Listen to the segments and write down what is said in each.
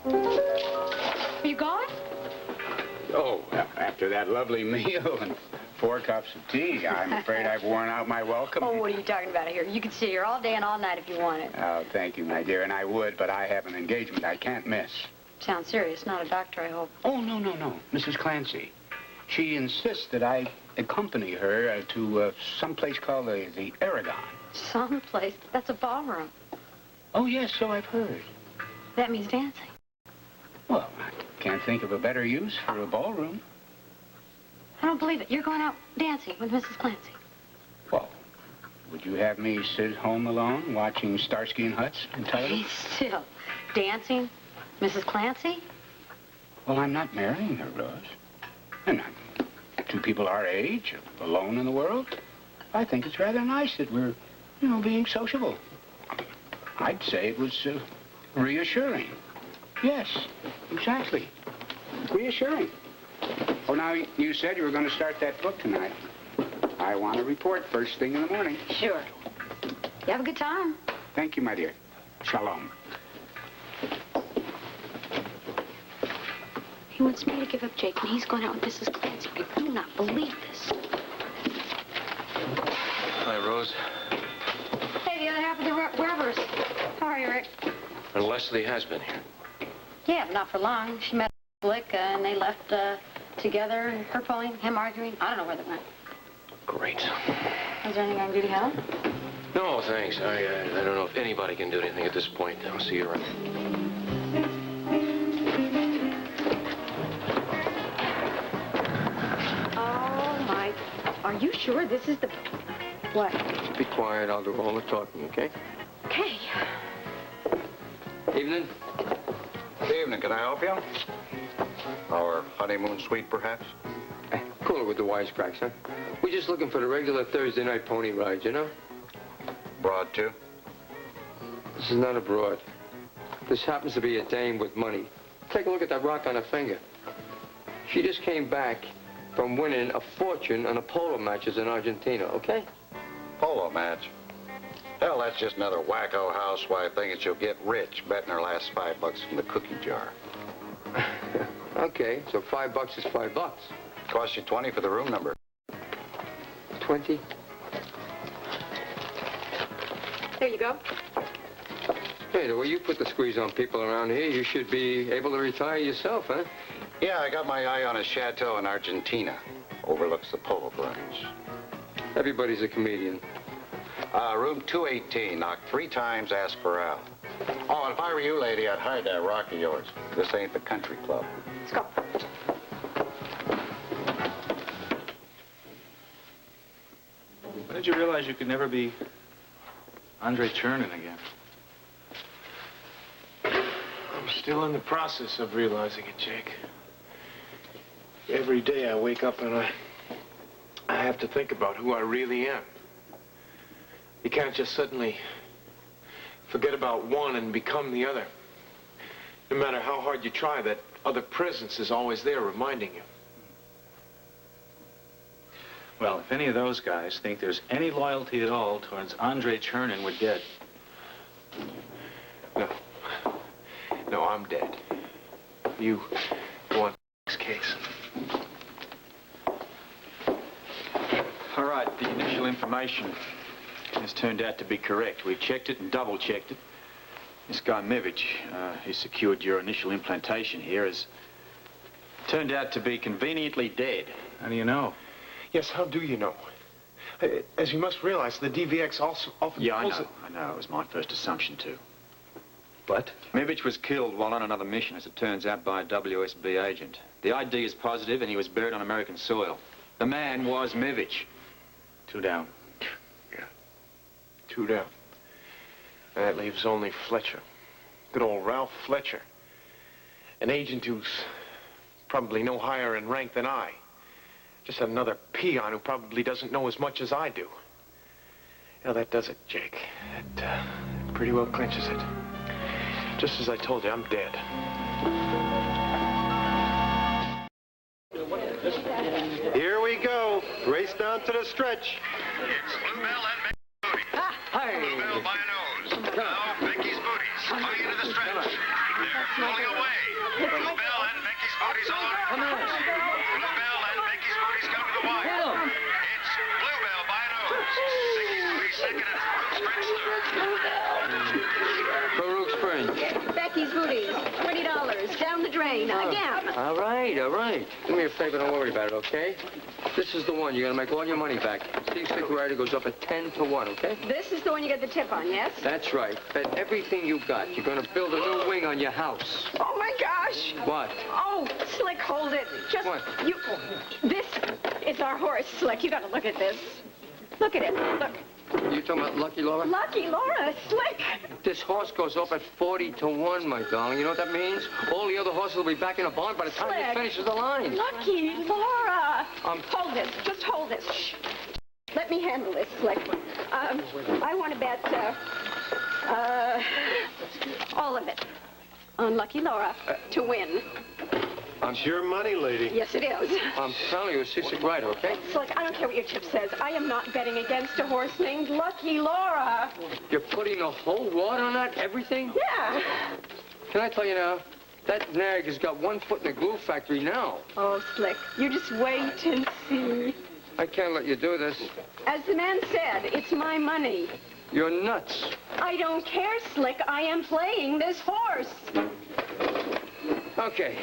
Are you going? Oh, after that lovely meal and 4 cups of tea, I'm afraid I've worn out my welcome. Oh, what are you talking about here? You could sit here all day and all night if you wanted. Oh, thank you, my dear, and I would, but I have an engagement I can't miss. Sounds serious. Not a doctor, I hope. Oh, no, Mrs. Clancy. She insists that I accompany her to some place called the Aragon. Some place? That's a ballroom. Oh, yes, so I've heard. That means dancing. Well, I can't think of a better use for a ballroom. I don't believe it. You're going out dancing with Mrs. Clancy. Well, would you have me sit home alone watching Starsky and Hutch and television? Hey, still. Dancing? Mrs. Clancy? Well, I'm not marrying her, Rose. And I'm 2 people our age, alone in the world. I think it's rather nice that we're, being sociable. I'd say it was reassuring. Yes, exactly. Reassuring. Oh, now, you said you were going to start that book tonight. I want a report first thing in the morning. Sure. You have a good time. Thank you, my dear. Shalom. He wants me to give up Jake, and he's going out with Mrs. Clancy. I do not believe this. Hi, Rose. Hey, the other half of the Rubbers. How are you, Rick? And Lesley has been here. Yeah, but not for long. She met Blick, and they left together. Her pulling, him arguing. I don't know where they went. Great. Is there anything I can do to help? No, thanks. I don't know if anybody can do anything at this point. I'll see you around. Oh, my. Are you sure this is the... What? Just be quiet. I'll do all the talking, okay? Okay. Evening. Good evening. Can I help you? Our honeymoon suite, perhaps? Cool it with the wisecracks, huh? We're just looking for the regular Thursday night pony ride, you know? Broad, too? This is not a broad. This happens to be a dame with money. Take a look at that rock on her finger. She just came back from winning a fortune on the polo matches in Argentina, okay? Polo match? Hell, that's just another wacko housewife thinking she'll get rich betting her last $5 from the cookie jar. Okay, so $5 is $5. Cost you 20 for the room number. 20? There you go. Hey, the way you put the squeeze on people around here, you should be able to retire yourself, huh? Yeah, I got my eye on a chateau in Argentina. Overlooks the polo grounds. Everybody's a comedian. Room 218. Knock 3 times, ask for Al. Oh, and if I were you, lady, I'd hide that rock of yours. This ain't the country club. Let's go. When did you realize you could never be Andre Chernin again? I'm still in the process of realizing it, Jake. Every day I wake up and I have to think about who I really am. You can't just suddenly forget about one and become the other. No matter how hard you try, that other presence is always there reminding you. Well, if any of those guys think there's any loyalty at all towards Andre Chernin, we're dead. No, I'm dead. You go on this case. All right, the initial information has turned out to be correct. We checked it and double-checked it. This guy Mivich, who secured your initial implantation here, has turned out to be conveniently dead. How do you know? Yes, how do you know? As you must realize, the DVX also often Yeah, pulls I know. It was my first assumption, too. But? Mivich was killed while on another mission, as it turns out, by a WSB agent. The ID is positive, and he was buried on American soil. The man was Mivich. 2 down. Yeah. 2 down. And that leaves only Fletcher. Good old Ralph Fletcher. An agent who's probably no higher in rank than I. Just another peon who probably doesn't know as much as I do. You know, that does it, Jake. That pretty well clinches it. Just as I told you, I'm dead. Here we go. Race down to the stretch. It's Bluebell and Mickey's Booties. Bluebell by a nose. Now Mickey's Booties. Coming into the stretch. They're pulling away. Bluebell and Mickey's booties on. Come on. Bluebell and Mickey's booties come to the wire. Hit 'em. It's Bluebell by a nose. Mickey's booties second and Farouk's third. Farouk's friend. Becky's booties, $20. Down the drain, again. All right, all right. Do me a favor, don't worry about it, okay? This is the one. You're going to make all your money back. Seasick Rider goes up at 10 to 1, okay? This is the one you get the tip on, yes? That's right. Bet everything you got. You're going to build a new wing on your house. Oh, my gosh. What? Oh, Slick, hold it. Just, What? you, this is our horse, Slick. You got to look at this. Look at it. Look. You talking about Lucky Laura? Lucky Laura, Slick. This horse goes up at 40 to 1, my darling. You know what that means? All the other horses will be back in the barn by the time he Slick. finishes the line. Lucky Laura. Hold this. Just hold this. Shh. Let me handle this, Slick. I want to bet, all of it on Lucky Laura to win. It's your money, lady. Yes, it is. I'm telling you, it's Seasick Rider, okay? Slick, I don't care what your tip says. I am not betting against a horse named Lucky Laura. You're putting the whole wad on that? Everything? Yeah. Can I tell you now? That nag has got one foot in the glue factory now. Oh, Slick, you just wait and see. I can't let you do this. As the man said, it's my money. You're nuts. I don't care, Slick. I am playing this horse. Okay.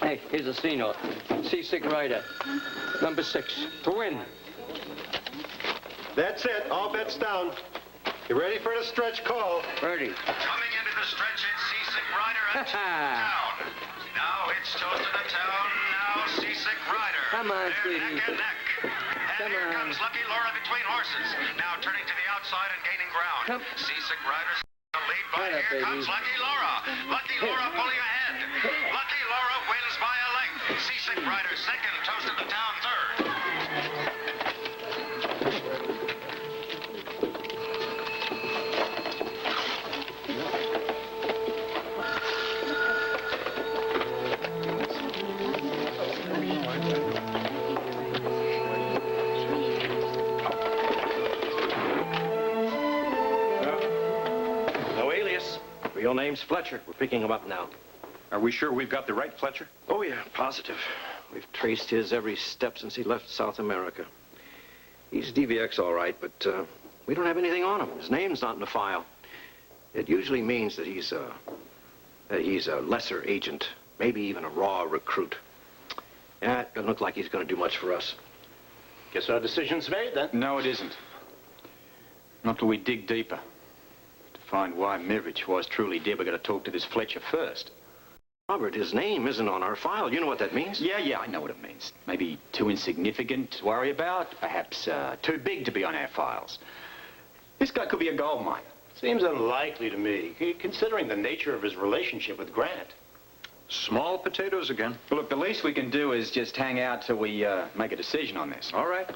Hey, here's a C note. Seasick Rider. Number 6. To win. That's it. All bets down. You ready for the stretch call? Ready. Coming into the stretch, it's Seasick Rider and town. Now it's toast to the town. Now Seasick Rider. Come on, They're sweetie. neck and neck. And Come here on. comes Lucky Laura between horses. Now turning to the outside and gaining ground. Come. Seasick Rider's the lead, but Right up, here baby. comes Lucky Laura. Lucky Laura pulling ahead. Lucky Laura wins by a length. Seasick Rider second, toast to the town third. No alias. Real name's Fletcher. We're picking him up now. Are we sure we've got the right Fletcher? Oh, yeah, positive. We've traced his every step since he left South America. He's DVX, all right, but we don't have anything on him. His name's not in the file. It usually means that he's a lesser agent, maybe even a raw recruit. Yeah, it doesn't look like he's going to do much for us. Guess our decision's made, then. No, it isn't. Not till we dig deeper. To find why Mivich was truly dead, we've got to talk to this Fletcher first. Robert, his name isn't on our file. You know what that means? Yeah, I know what it means. Maybe too insignificant to worry about. Perhaps too big to be on our files. This guy could be a gold mine. Seems unlikely to me, considering the nature of his relationship with Grant. Small potatoes again. Well, look, the least we can do is just hang out till we make a decision on this. All right,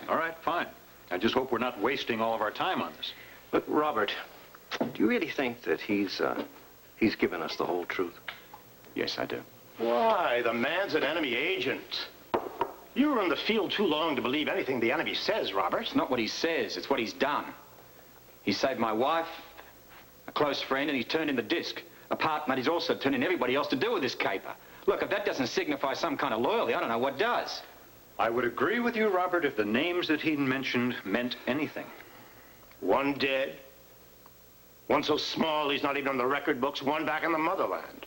fine. I just hope we're not wasting all of our time on this. Look, Robert, do you really think that he's given us the whole truth? Yes, I do. Why? The man's an enemy agent. You were in the field too long to believe anything the enemy says, Robert. It's not what he says, it's what he's done. He saved my wife, a close friend, and he's turned in the disc. Apart from that, he's also turned in everybody else to do with this caper. Look, if that doesn't signify some kind of loyalty, I don't know what does. I would agree with you, Robert, if the names that he mentioned meant anything. One dead. One so small he's not even on the record books. One back in the motherland.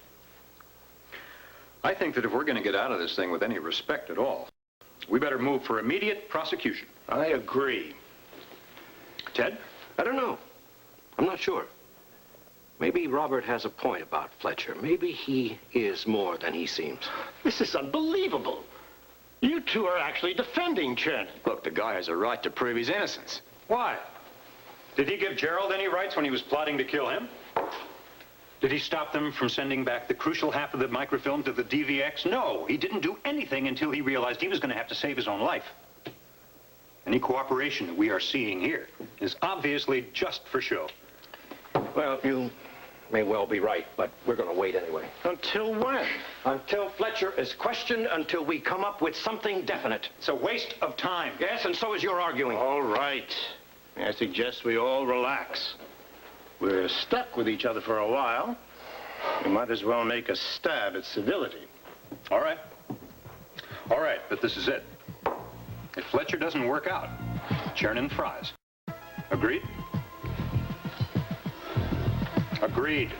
I think that if we're going to get out of this thing with any respect at all, we better move for immediate prosecution. I agree. Ted? I don't know. I'm not sure. Maybe Robert has a point about Fletcher. Maybe he is more than he seems. This is unbelievable. You two are actually defending Chernin. Look, the guy has a right to prove his innocence. Why? Did he give Gerald any rights when he was plotting to kill him? Did he stop them from sending back the crucial half of the microfilm to the DVX? No, he didn't do anything until he realized he was going to have to save his own life. Any cooperation that we are seeing here is obviously just for show. Well, you may well be right, but we're going to wait anyway. Until when? Until Fletcher is questioned, until we come up with something definite. It's a waste of time. Yes, and so is your arguing. All right. I suggest we all relax. We're stuck with each other for a while. You might as well make a stab at civility. All right. All right, but this is it. If Fletcher doesn't work out, churn in fries. Agreed? Agreed.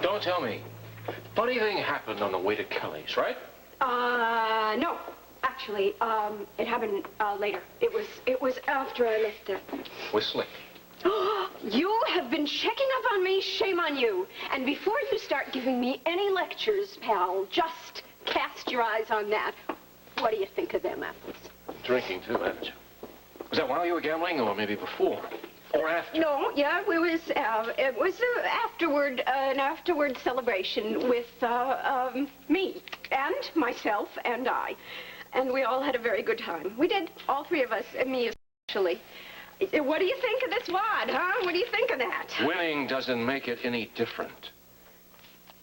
Don't tell me. Funny thing happened on the way to Kelly's, right? No. Actually, it happened, later. It was after I left there. Whistling. You have been checking up on me. Shame on you. And before you start giving me any lectures, pal, just cast your eyes on that. What do you think of them apples? Drinking, too, haven't you? Was that while you were gambling, or maybe before? Or after? No, yeah, it was an afterward celebration with, me and myself and I. And we all had a very good time. We did, all three of us, and me especially. What do you think of this wad, huh? What do you think of that? Winning doesn't make it any different.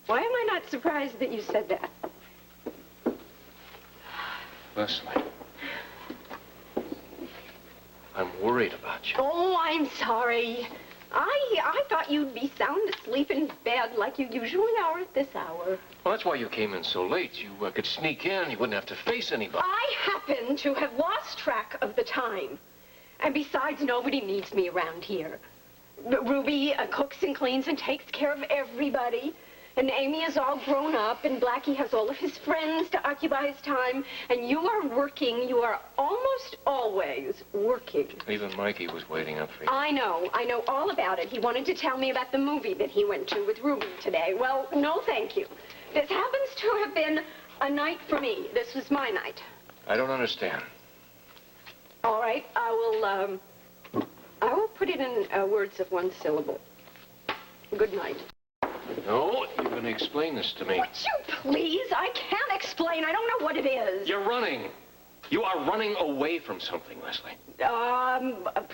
Why am I not surprised that you said that? Lesley, I'm worried about you. Oh, I'm sorry. I thought you'd be sound asleep in bed like you usually are at this hour. Well, that's why you came in so late. You could sneak in. You wouldn't have to face anybody. I happen to have lost track of the time. And besides, nobody needs me around here. Ruby cooks and cleans and takes care of everybody. And Amy is all grown up, and Blackie has all of his friends to occupy his time. And you are working. You are almost always working. Even Mikey was waiting up for you. I know all about it. He wanted to tell me about the movie that he went to with Ruby today. Well, no thank you. This happens to have been a night for me. This was my night. I don't understand. All right, I will put it in words of one syllable. Good night. No, you're going to explain this to me. Would you please? I can't explain. I don't know what it is. You're running. You are running away from something, Lesley.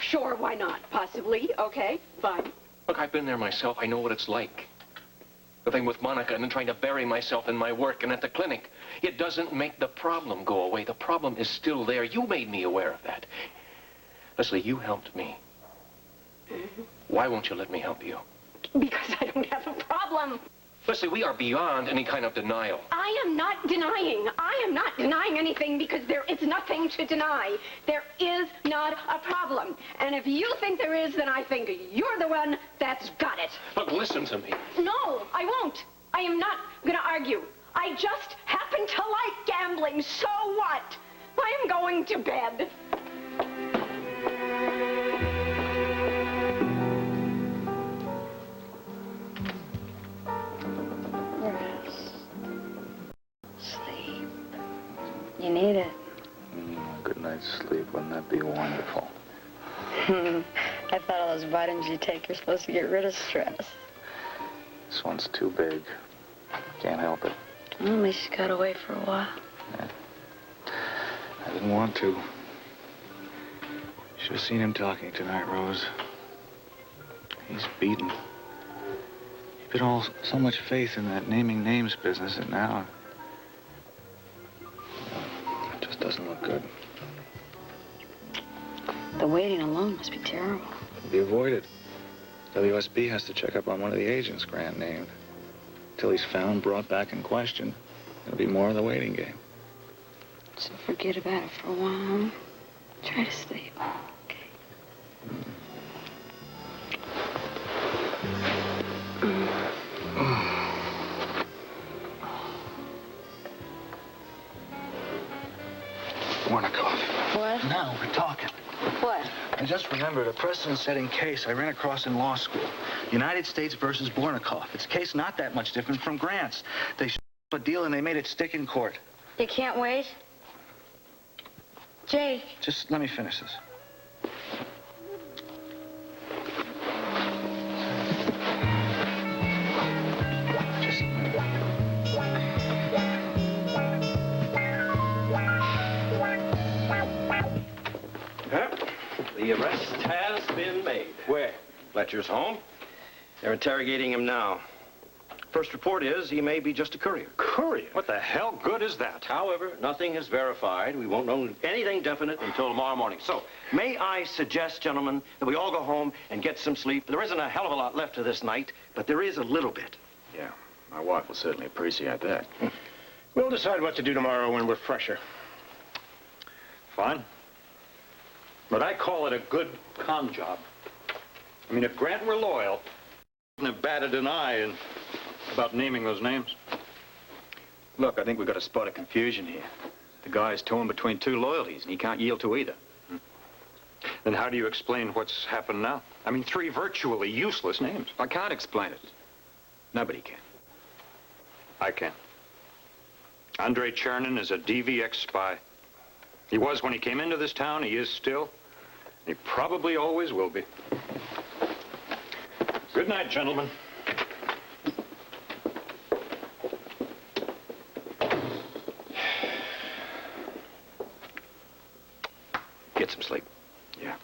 Sure, why not? Possibly. Okay, fine. Look, I've been there myself. I know what it's like. The thing with Monica and then trying to bury myself in my work and at the clinic. It doesn't make the problem go away. The problem is still there. You made me aware of that. Lesley, you helped me. Mm-hmm. Why won't you let me help you? Because I don't have a problem. Lesley, we are beyond any kind of denial. I am not denying. I am not denying anything because there is nothing to deny. There is not a problem. And if you think there is, then I think you're the one that's got it. Look, listen to me. No, I won't. I am not going to argue. I just happen to like gambling. So what? I am going to bed. Sleep. You need it. Good night's sleep. Wouldn't that be wonderful? I thought all those vitamins you take are supposed to get rid of stress. This one's too big. Can't help it. Well, at least you got away for a while. Yeah. I didn't want to. Should have seen him talking tonight, Rose. He's beaten. He put so much faith in that naming names business, and now it just doesn't look good. The waiting alone must be terrible. It'll be avoided. WSB has to check up on one of the agents Grant named. Till he's found, brought back, and questioned. It'll be more of the waiting game. So forget about it for a while. Try to sleep. Okay. Warnikoff. What? Now we're talking. What? I just remembered a precedent-setting case I ran across in law school. United States versus Bornikoff. It's a case not that much different from Grant's. They a deal and they made it stick in court. You can't wait? Jay. Just let me finish this. Just a minute. Huh? The arrest has been made. Where? Fletcher's home. They're interrogating him now. First report is he may be just a courier. Courier? What the hell good is that? However, nothing is verified. We won't know anything definite until tomorrow morning. So, may I suggest, gentlemen, that we all go home and get some sleep? There isn't a hell of a lot left of this night, but there is a little bit. Yeah, my wife will certainly appreciate that. We'll decide what to do tomorrow when we're fresher. Fine. But I call it a good con job. I mean, if Grant were loyal, he wouldn't have batted an eye about naming those names. Look, I think we've got a spot of confusion here. The guy's torn between two loyalties, and he can't yield to either. Then how do you explain what's happened now? I mean, 3 virtually useless names. I can't explain it. Nobody can. I can. Andrei Chernin is a DVX spy. He was when he came into this town. He is still. He probably always will be. Good night, gentlemen. Get some sleep. Yeah.